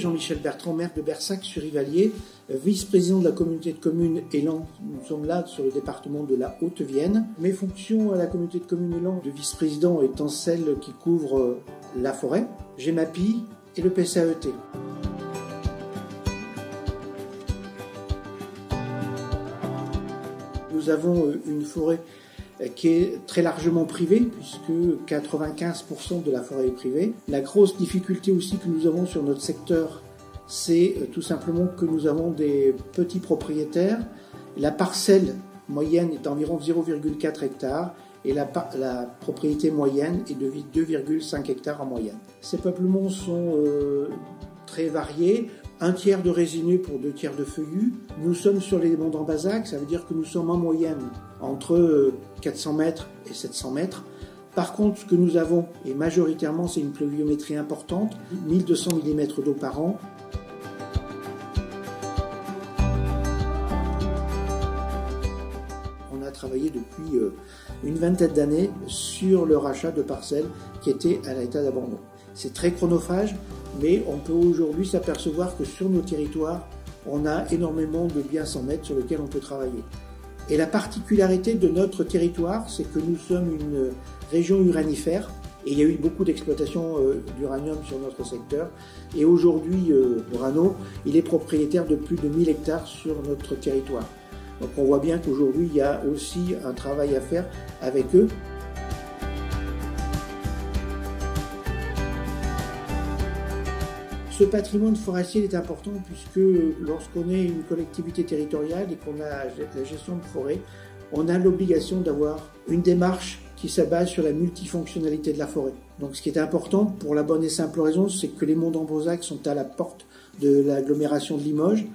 Jean-Michel Bertrand, maire de Bersac-sur-Ivalier, vice-président de la communauté de communes Élan. Nous sommes là sur le département de la Haute-Vienne. Mes fonctions à la communauté de communes Élan de vice-président étant celles qui couvrent la forêt, GEMAPI et le PCAET. Nous avons une forêt qui est très largement privée, puisque 95% de la forêt est privée. La grosse difficulté aussi que nous avons sur notre secteur, c'est tout simplement que nous avons des petits propriétaires. La parcelle moyenne est d'environ 0,4 hectares et la propriété moyenne est de 2,5 hectares en moyenne. Ces peuplements sont très variés. 1/3 de résineux pour 2/3 de feuillus. Nous sommes sur les monts d'Ambazac, ça veut dire que nous sommes en moyenne entre 400 mètres et 700 mètres. Par contre, ce que nous avons, et majoritairement, c'est une pluviométrie importante, 1200 mm d'eau par an. On a travaillé depuis une vingtaine d'années sur le rachat de parcelles qui étaient à l'état d'abandon. C'est très chronophage, mais on peut aujourd'hui s'apercevoir que sur nos territoires, on a énormément de biens sans maître sur lesquels on peut travailler. Et la particularité de notre territoire, c'est que nous sommes une région uranifère, et il y a eu beaucoup d'exploitation d'uranium sur notre secteur. Et aujourd'hui, Orano, il est propriétaire de plus de 1000 hectares sur notre territoire. Donc on voit bien qu'aujourd'hui, il y a aussi un travail à faire avec eux. Ce patrimoine forestier est important puisque lorsqu'on est une collectivité territoriale et qu'on a la gestion de forêt, on a l'obligation d'avoir une démarche qui se base sur la multifonctionnalité de la forêt. Donc ce qui est important pour la bonne et simple raison, c'est que les monts d'Ambazac sont à la porte de l'agglomération de Limoges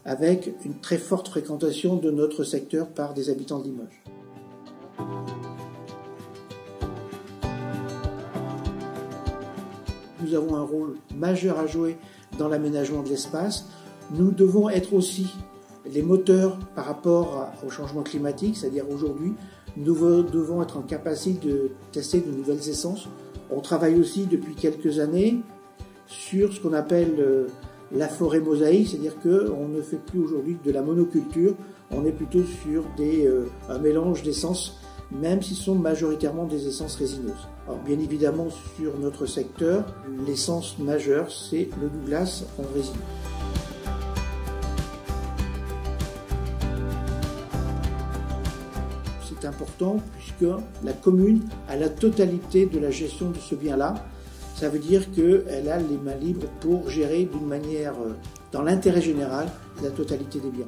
avec une très forte fréquentation de notre secteur par des habitants de Limoges. Nous avons un rôle majeur à jouer dans l'aménagement de l'espace. Nous devons être aussi les moteurs par rapport au changement climatique, c'est-à-dire aujourd'hui, nous devons être en capacité de tester de nouvelles essences. On travaille aussi depuis quelques années sur ce qu'on appelle la forêt mosaïque, c'est-à-dire qu'on ne fait plus aujourd'hui de la monoculture, on est plutôt sur un mélange d'essences, même si ce sont majoritairement des essences résineuses. Alors bien évidemment, sur notre secteur, l'essence majeure, c'est le Douglas en résine. C'est important puisque la commune a la totalité de la gestion de ce bien-là. Ça veut dire qu'elle a les mains libres pour gérer d'une manière, dans l'intérêt général, la totalité des biens.